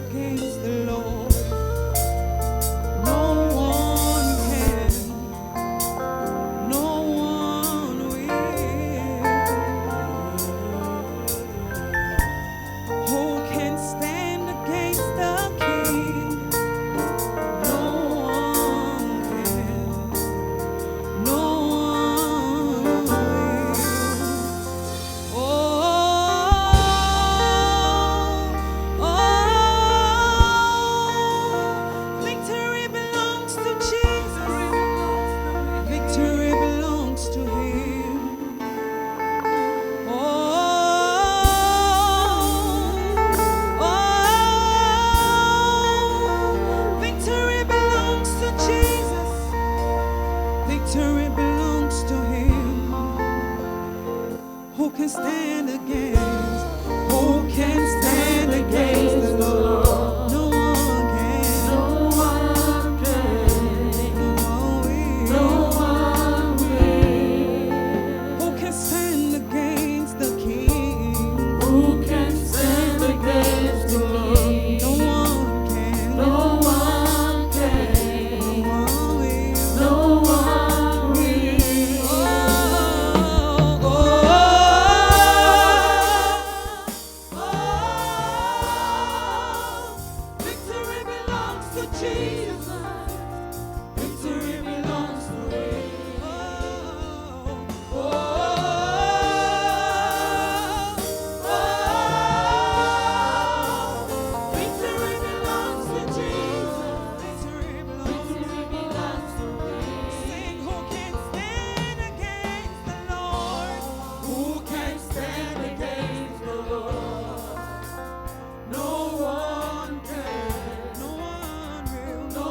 against the Lord? No one can. No one will. Who can stand against the King? No one can. No one will. Oh, victory belongs to Jesus. Victory belongs to Him. Victory belongs to Jesus. Victory belongs to Him. Who can stand against? Who can stand against the Lord? No one can. No one can. No one will. Who can stand against the King? Who can stand against the King? No one can. No one can. No one will. No one will. Victory belongs to Jesus. Victory belongs to Him. Victory belongs to Jesus. Victory belongs to Him. Sing, who can stand against the Lord? Who can stand against the Lord? No one can. No one will. No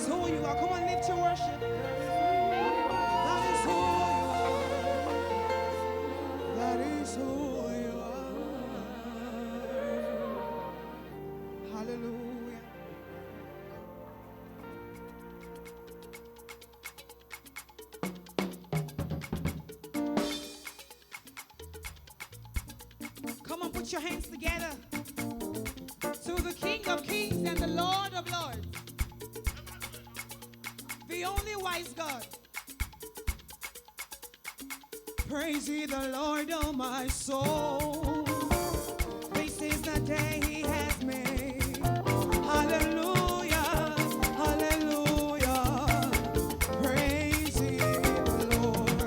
is who you are. Come on, lift your worship. That is who you are. That is who you are. Hallelujah. Come on, put your hands together to the King of Kings and the Lord of Lords, the only wise God. Praise ye the Lord, oh my soul. This is the day he has made. Hallelujah, hallelujah. Praise ye the Lord.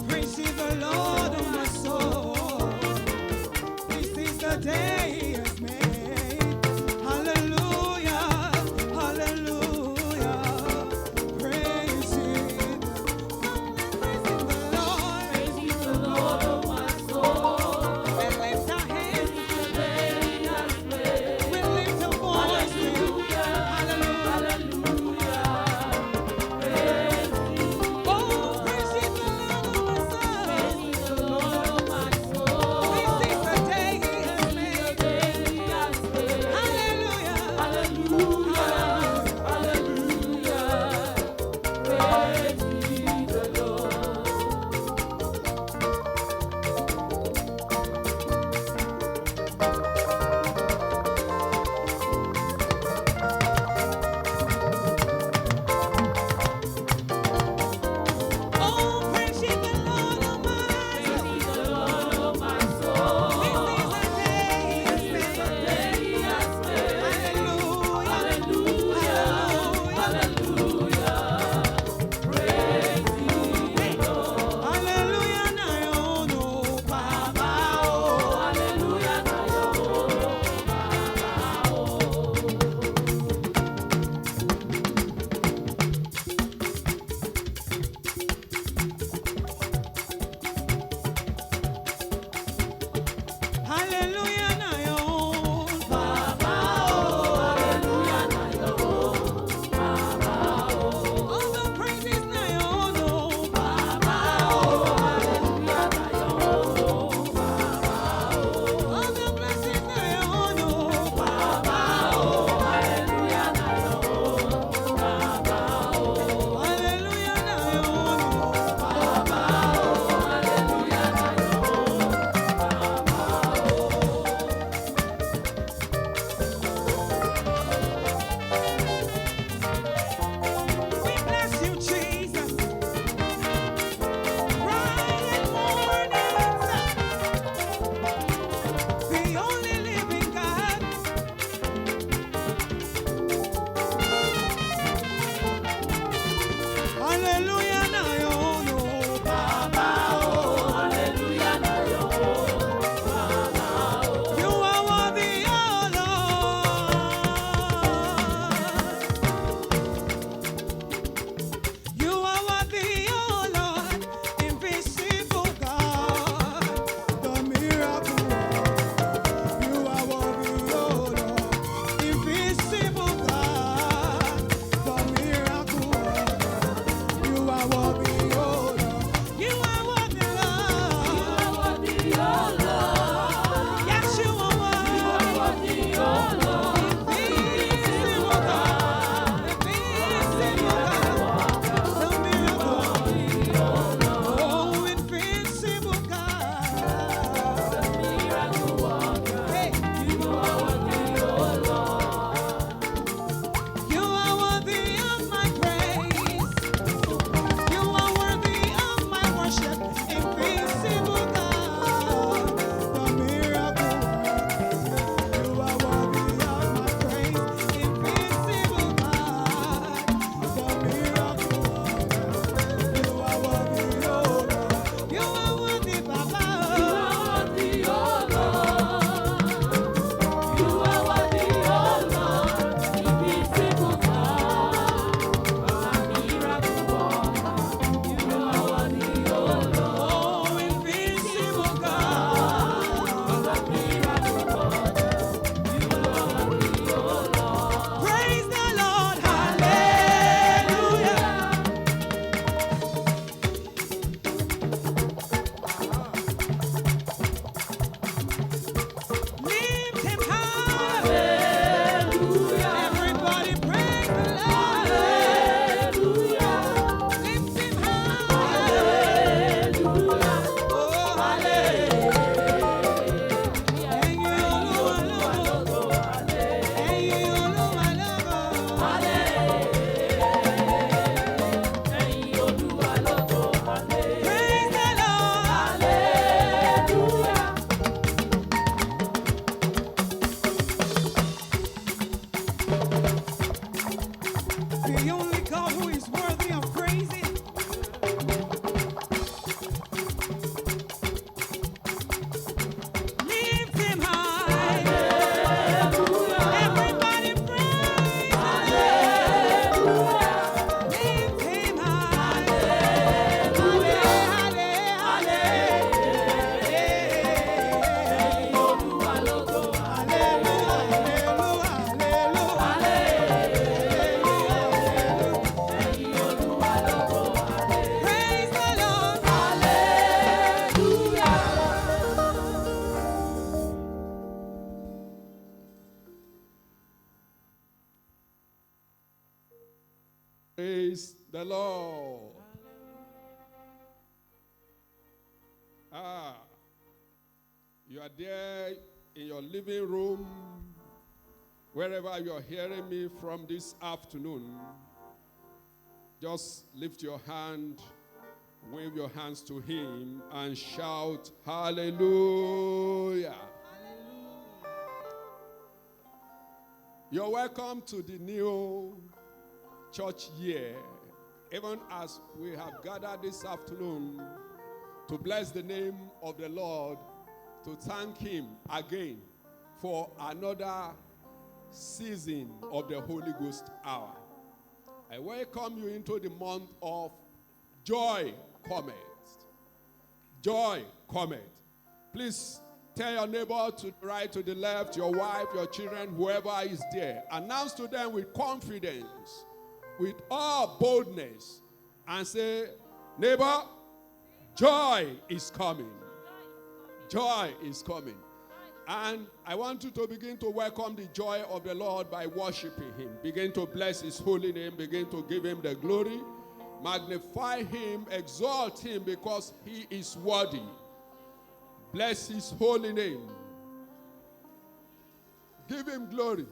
Praise ye the Lord, oh my soul. This is the day he has made. Hallelujah, hallelujah. Praise ye the Lord. Praise ye the Lord, oh my soul. And lift our hands. This is the day Praise the Lord. You are there in your living room, wherever you are hearing me from this afternoon. Just lift your hand, wave your hands to him, and shout, hallelujah. You're welcome to the new church year, even as we have gathered this afternoon to bless the name of the Lord, to thank him again for another season of the Holy Ghost hour. I welcome you into the month of joy cometh. Joy cometh. Please tell your neighbor to the right, to the left, your wife, your children, whoever is there. Announce to them with confidence, with all boldness, and say, neighbor, joy is coming. Joy is coming. And I want you to begin to welcome the joy of the Lord by worshiping him. Begin to bless his holy name. Begin to give him the glory. Magnify him. Exalt him because he is worthy. Bless his holy name. Give him glory.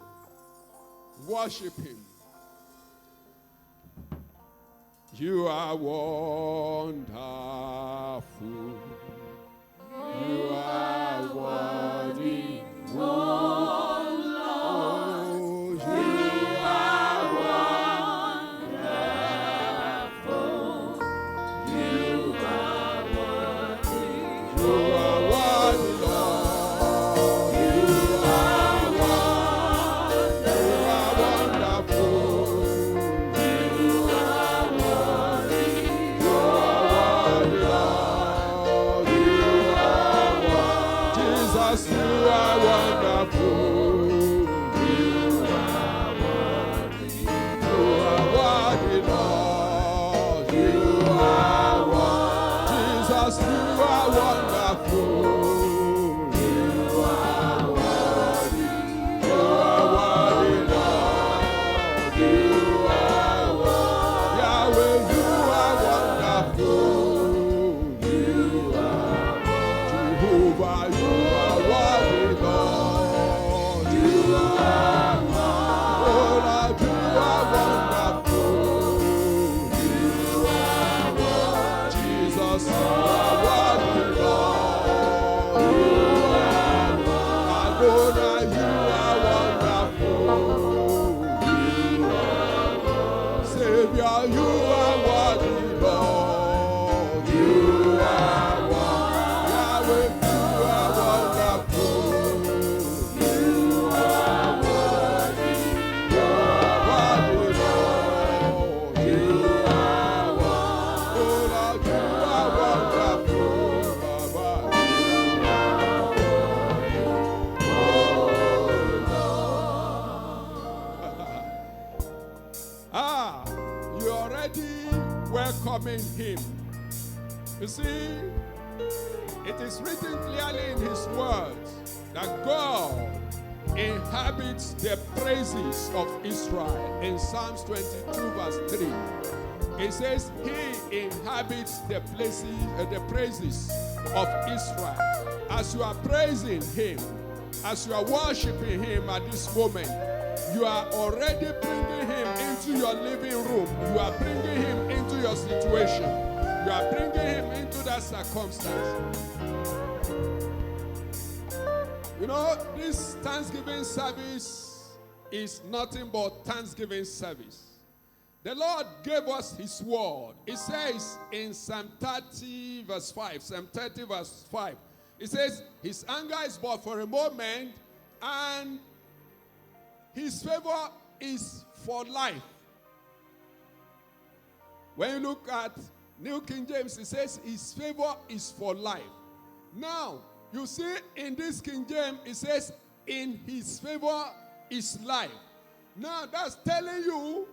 Worship him. You are wonderful. You are worthy, oh Lord. You are wonderful. You are worthy. You are worthy, Lord. You are wonderful. You are worthy. You are worthy, Lord. You are wonderful. You are worthy. You are worthy, Lord. You are worthy. Jesus, you are wonderful. You are worthy. You are worthy, Lord. You are worthy. Yahweh, you are wonderful. You are Jehovah, you are worthy, Lord. You are wonderful. Oh, Lord, you are wonderful. You are worthy. Jesus, you are worthy, Lord. You are worthy. Adonai, you are wonderful. You are worthy. Savior, you are worthy, Lord. You are worthy. Yahweh, you are wonderful. You are worthy. You are worthy, Lord. You are worthy. Oh, Lord, you are wonderful. Baba. You are worthy. Oh, Lord. You're already welcoming him. You see, it is written clearly in his words that God inhabits the praises of Israel. In Psalms 22 verse 3, it says he inhabits the praises of Israel. As you are praising him, as you are worshiping him at this moment, you are already bringing him into your living room. You are bringing him into your situation. You are bringing him into that circumstance. You know, this Thanksgiving service is nothing but Thanksgiving service. The Lord gave us his word. It says in Psalm 30 verse 5, Psalm 30 verse 5, it says, his anger is but for a moment, and his favor is for life. When you look at New King James, it says his favor is for life. Now, you see in this King James, it says in his favor is life. Now, that's telling you,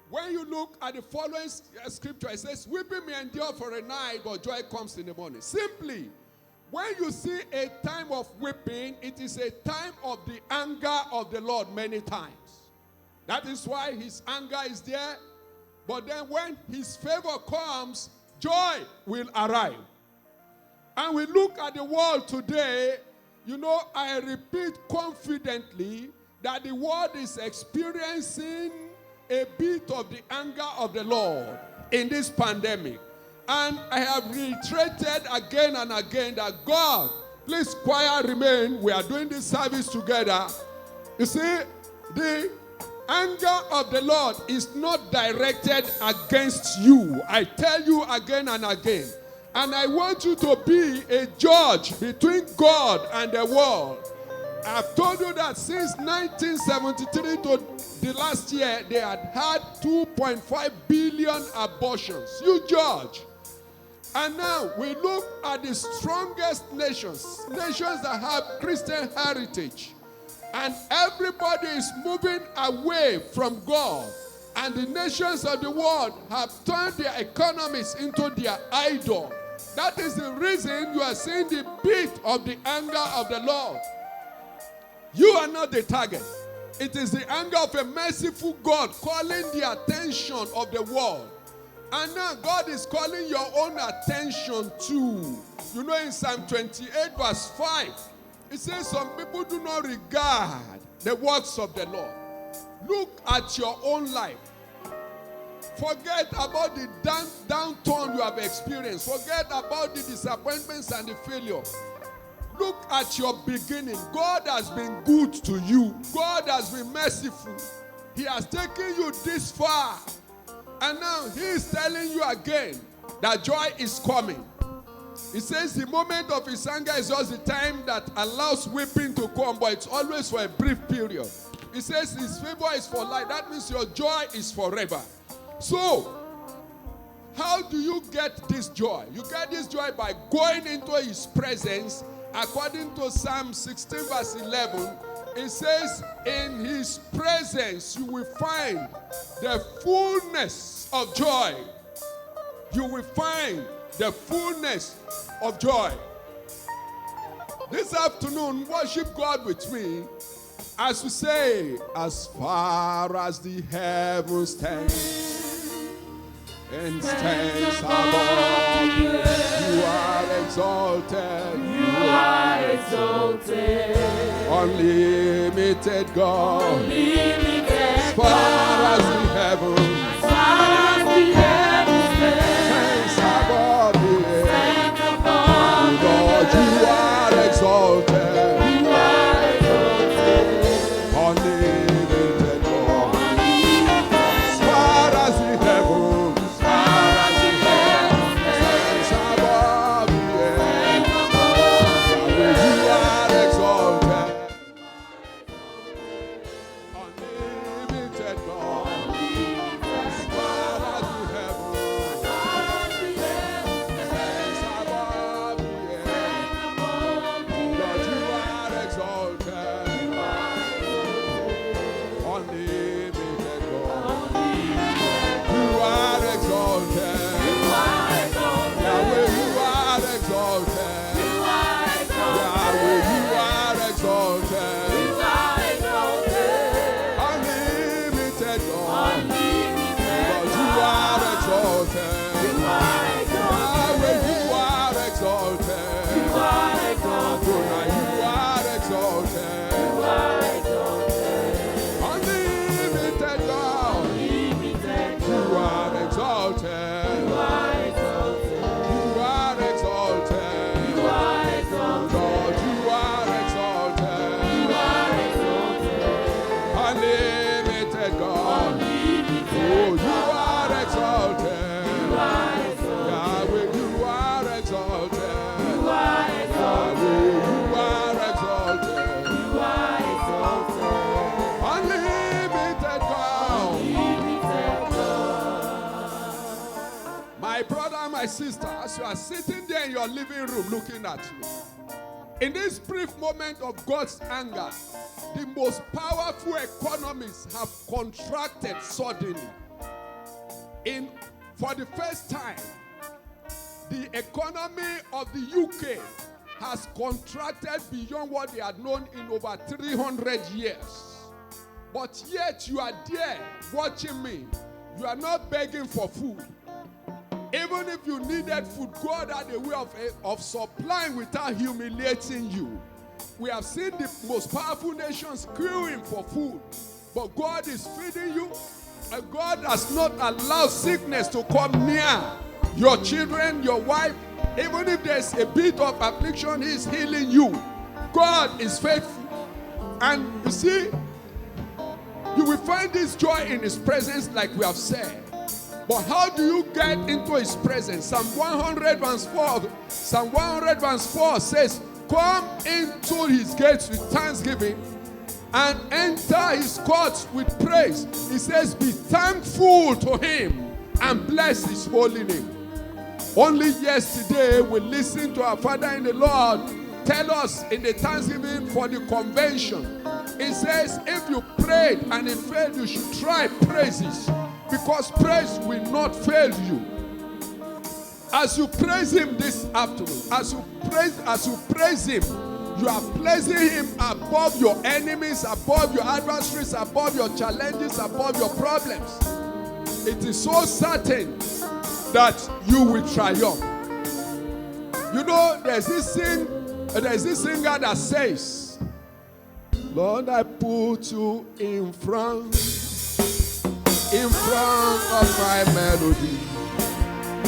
when you look at the following scripture, it says, weeping may endure for a night, but joy comes in the morning. Simply, when you see a time of weeping, it is a time of the anger of the Lord many times. That is why his anger is there. But then when his favor comes, joy will arrive. And we look at the world today, I repeat confidently that the world is experiencing a bit of the anger of the Lord in this pandemic. And I have reiterated again and again that God, please quiet remain. We are doing this service together. You see, the anger of the Lord is not directed against you. I tell you again and again. And I want you to be a judge between God and the world. I've told you that since 1973 to the last year, they had 2.5 billion abortions. You judge. And now we look at the strongest nations that have Christian heritage. And everybody is moving away from God. And the nations of the world have turned their economies into their idol. That is the reason you are seeing the beat of the anger of the Lord. You are not the target. It is the anger of a merciful God calling the attention of the world. And now God is calling your own attention too. In Psalm 28 verse 5, it says some people do not regard the works of the Lord. Look at your own life. Forget about the downturn you have experienced. Forget about the disappointments and the failure. Look at your beginning. God has been good to you. God has been merciful. He has taken you this far. And now he is telling you again that joy is coming. He says the moment of his anger is just the time that allows weeping to come, but it's always for a brief period. He says his favor is for life. That means your joy is forever. So, how do you get this joy? You get this joy by going into his presence. According to Psalm 16 verse 11, it says, in his presence you will find the fullness of joy. You will find the fullness of joy. This afternoon, worship God with me as we say, as far as the heavens stand and stands above, you are exalted. You are exalted. Unlimited God. Unlimited As far as the heavens. As far as the heavens Stands above the earth. stand above the Lord, you earth. are exalted. You are exalted. Unlimited God. As far as the heavens. As far as the heavens Stands above the earth. stand above the earth. You are exalted. Unlimited God. As far as the heavens. Stands above the earth. Lord, you are exalted. Unlimited God. You are exalted. Yahweh, you are exalted. Yahweh, you are exalted. Unlimited God. Lord, you are exalted. Yahweh, you are exalted. Adonai, you are exalted. Unlimited God. You are exalted. You are exalted. Lord, you are exalted. Unlimited God. Oh, you are exalted. Yahweh, you are exalted. Yahweh, you are exalted. Unlimited God. My brother and my sister, as you are sitting there in your living room looking at me, in this brief moment of God's anger, the most powerful economies have contracted suddenly. For the first time, the economy of the UK has contracted beyond what they had known in over 300 years. But yet you are there watching me. You are not begging for food. Even if you needed food, God had a way of supplying without humiliating you. We have seen the most powerful nations queuing for food, but God is feeding you, and God has not allowed sickness to come near your children, your wife. Even if there's a bit of affliction, He's healing you. God is faithful. And you see, you will find this joy in His presence, like we have said. But how do you get into His presence? Psalm 100 verse 4 says, come into His gates with thanksgiving and enter His courts with praise. He says, be thankful to Him and bless His holy name. Only yesterday we listened to our Father in the Lord tell us in the thanksgiving for the convention. He says, if you prayed and it failed, you should try praises, because praise will not fail you. As you praise Him this afternoon, as you praise Him, you are placing Him above your enemies, above your adversaries, above your challenges, above your problems. It is so certain that you will triumph. You know, there's this singer that says, Lord, I put you in front of my melody.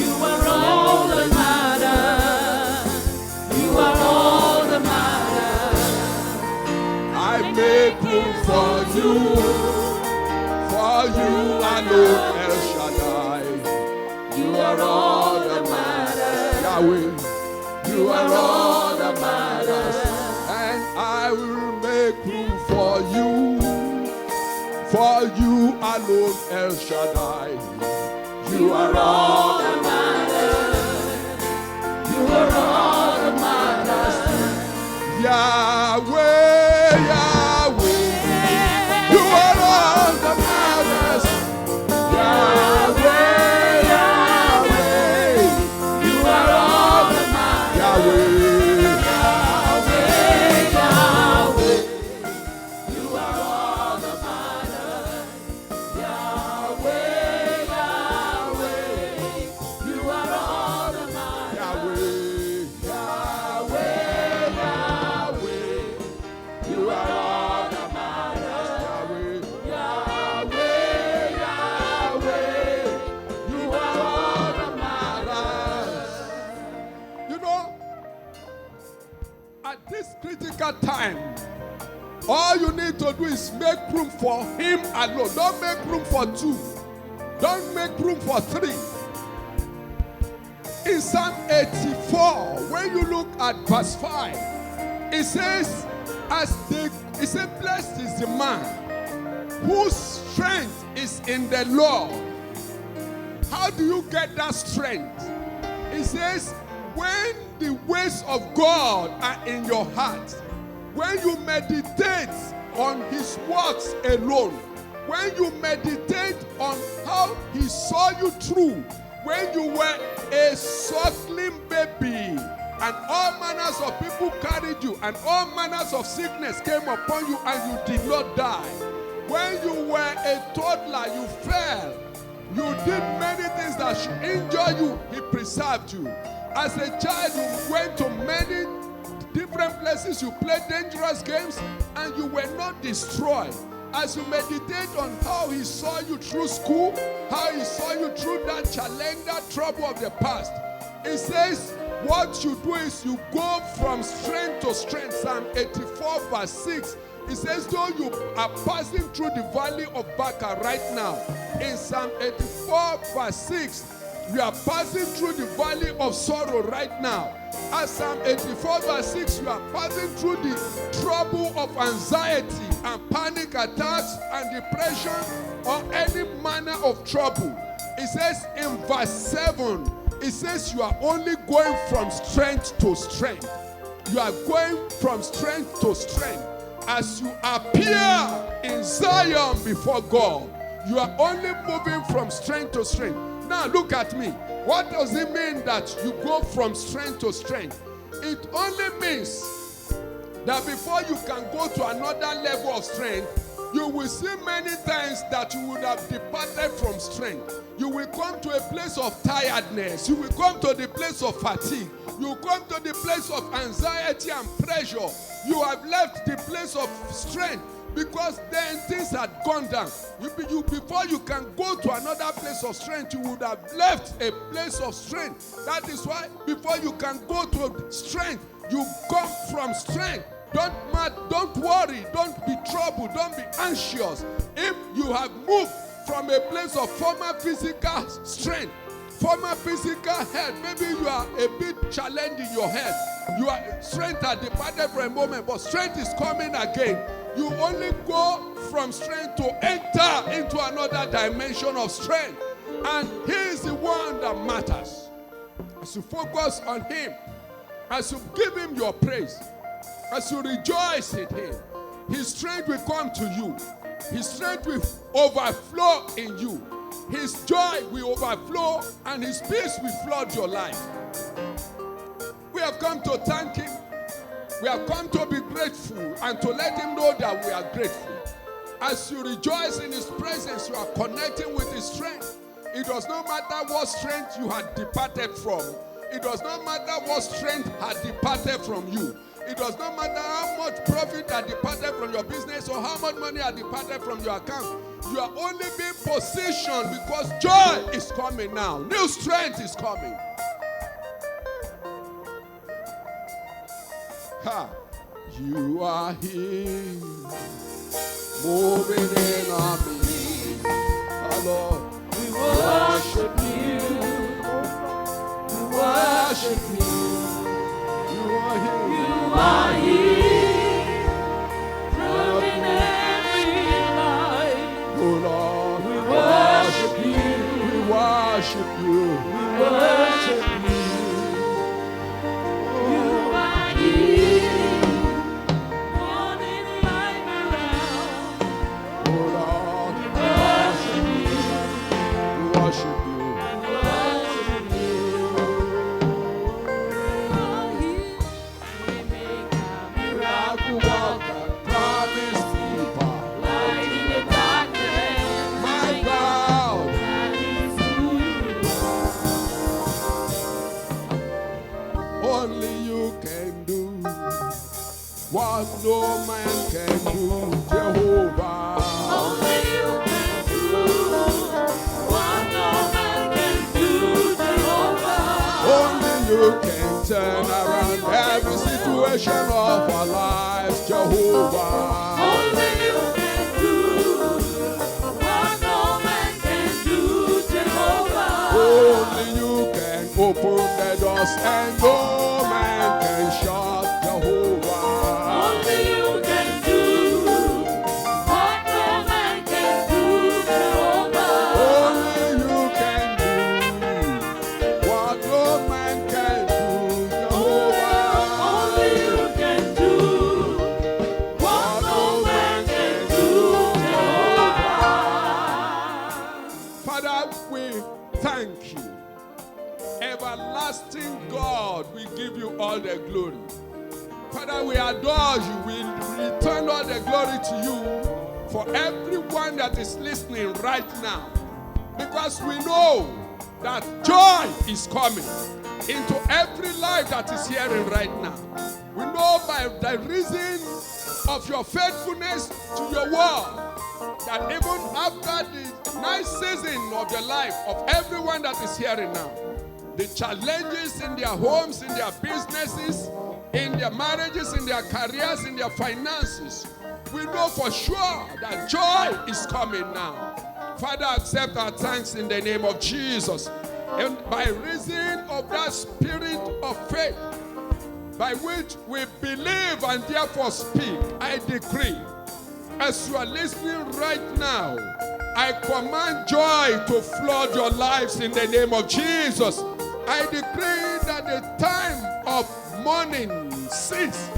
You are all that matters. You are all that matters. I make room for you alone, El Shaddai. You are all that matters. Yahweh, you are all that matters. And I will make room for you alone, El Shaddai. You are all that matters. You are all that matters. Yahweh, Yahweh. You are all that matters. Yahweh, Yahweh. You are all that matters. Yahweh, Yahweh, Yahweh. You are all that matters. Yahweh, Yahweh. You are all that matters. Yahweh, Yahweh, Yahweh. You are all that matters. Yahweh, Yahweh, Yahweh. You are all that matters. You know, at this critical time, all you need to do is make room for Him alone. Don't make room for two. Don't make room for three. In Psalm 84, when you look at verse 5, it says, blessed is the man whose strength is in the Lord. How do you get that strength? It says, when the ways of God are in your heart, when you meditate on His works alone, when you meditate on how He saw you through, when you were a suckling baby, and all manners of people carried you, and all manners of sickness came upon you, and you did not die. When you were a toddler, you fell. You did many things that should injure you. He preserved you. As a child, you went to many different places. You played dangerous games, and you were not destroyed. As you meditate on how He saw you through school, how He saw you through that challenge, that trouble of the past, it says what you do is you go from strength to strength. Psalm 84 verse 6, it says, though you are passing through the valley of Baca right now, in Psalm 84 verse 6, you are passing through the valley of sorrow right now. As Psalm 84 verse 6, you are passing through the trouble of anxiety and panic attacks and depression or any manner of trouble. It says in verse 7, it says you are only going from strength to strength. You are going from strength to strength. As you appear in Zion before God, you are only moving from strength to strength. Now look at me. What does it mean that you go from strength to strength? It only means that before you can go to another level of strength, You will see many times that you would have departed from strength. You will come to a place of tiredness. You will come to the place of fatigue. You will come to the place of anxiety and pressure. You have left the place of strength because then things had gone down. Before you can go to another place of strength, you would have left a place of strength. That is why before you can go to strength, you come from strength. Don't worry, don't be troubled, don't be anxious. If you have moved from a place of former physical strength, former physical health, maybe you are a bit challenged in your health. Your strength has departed for a moment, but strength is coming again. You only go from strength to enter into another dimension of strength. And He is the one that matters. As you focus on Him, as you give Him your praise, as you rejoice in Him, His strength will come to you. His strength will overflow in you. His joy will overflow and His peace will flood your life. We have come to thank Him. We have come to be grateful and to let Him know that we are grateful. As you rejoice in His presence, you are connecting with His strength. It does not matter what strength you had departed from. It does not matter what strength had departed from you. It does not matter how much profit had departed from your business or how much money had departed from your account. You are only being positioned because joy is coming now. New strength is coming. Ha! You are here, moving in our midst. Oh Lord, we worship you. We worship you. You are here. You are here, moving every life. Oh Lord, We worship you. we worship you. We worship you. You are here, morning light around. Oh Lord, We worship you. we worship you. We worship you. You are here, we make a miracle worker, Promise keeper, light in the darkness. my God. That is who you are. Only you can do what no man can do, Jehovah. Only you can do what no man can do, Jehovah. Only you can turn around every situation of our lives, Jehovah. Only you can do what no man can do, Jehovah. Only you can open the doors and no man can shut, Jehovah. Only you can do what no man can do, Jehovah. Only you can do what no man can do, Jehovah. Only you can do what no man can do, Jehovah. Father, we thank you. Everlasting God, we give you all the glory. Father, we adore you. We return all the glory to you for everyone that is listening right now. Because we know that joy is coming into every life that is hearing right now. We know by the reason of your faithfulness to your word that even after the nice season of the life of everyone that is hearing now, the challenges in their homes, in their businesses, in their marriages, in their careers, in their finances, we know for sure that joy is coming now. Father, accept our thanks in the name of Jesus. And by reason of that spirit of faith, by which we believe and therefore speak, I decree, as you are listening right now, I command joy to flood your lives in the name of Jesus. I decree that the time of mourning cease.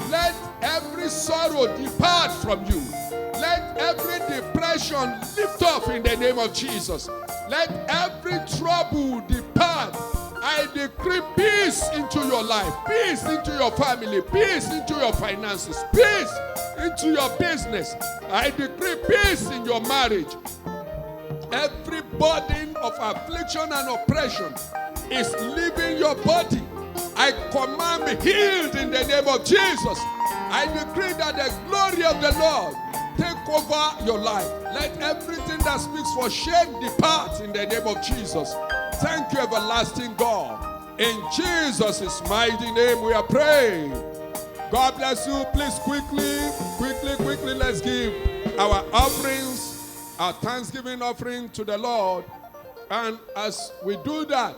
Let every sorrow depart from you. Let every depression lift off in the name of Jesus. Let every trouble depart I decree peace into your life, peace into your family, peace into your finances, peace into your business. I decree peace in your marriage. Every burden of affliction and oppression is leaving your body. I command be healed in the name of Jesus. I decree that the glory of the Lord take over your life. Let everything that speaks for shame depart in the name of Jesus. Thank you, everlasting God. In Jesus' mighty name we are praying. God bless you. Please quickly, let's give our offerings, our Thanksgiving offering to the Lord. And as we do that,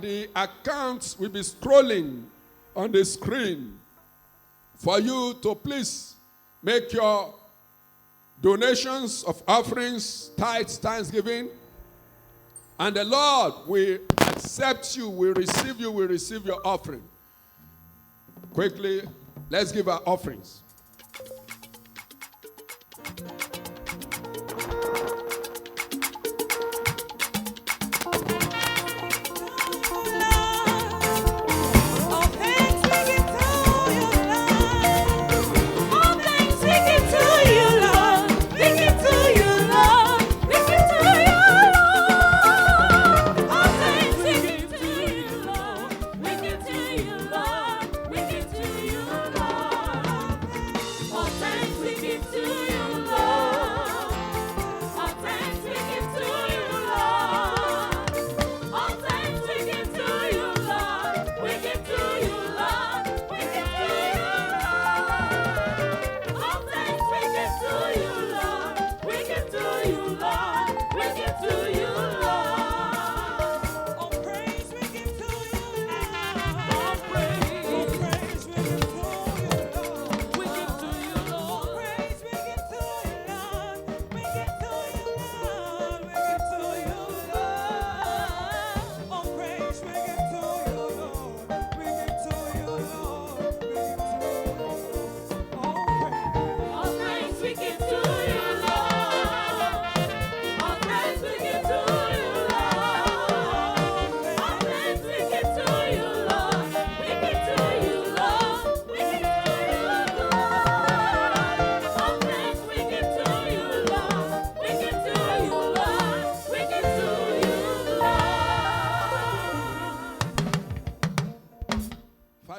the accounts will be scrolling on the screen for you to please make your donations of offerings, tithes, thanksgiving, and the Lord will accept you, will receive your offering. Quickly, let's give our offerings.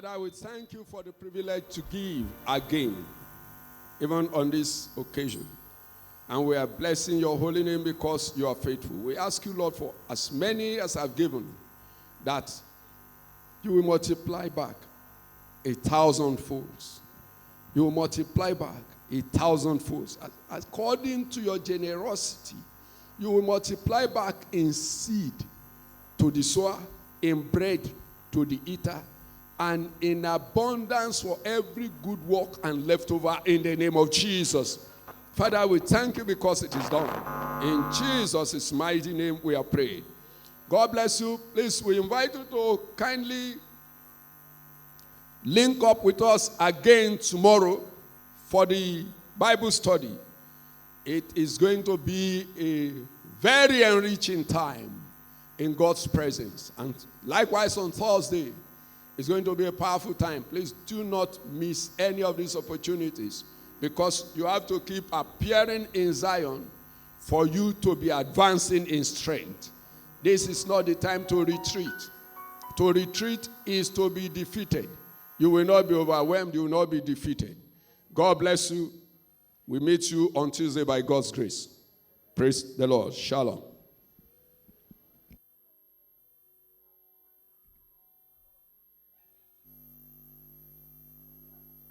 Father, we thank you for the privilege to give again, even on this occasion. And we are blessing your holy name because you are faithful. We ask you, Lord, for as many as I've given, that you will multiply back 1,000 folds. You will multiply back 1,000 folds. According to your generosity, you will multiply back in seed to the sower, in bread to the eater, and in abundance for every good work and leftover in the name of Jesus. Father, we thank you because it is done. In Jesus' mighty name we are praying. God bless you. Please, we invite you to kindly link up with us again tomorrow for the Bible study. It is going to be a very enriching time in God's presence. And likewise on Thursday, it's going to be a powerful time. Please do not miss any of these opportunities, because you have to keep appearing in Zion for you to be advancing in strength. This is not the time to retreat. To retreat is to be defeated. You will not be overwhelmed. You will not be defeated. God bless you. We meet you on Tuesday by God's grace. Praise the Lord. Shalom.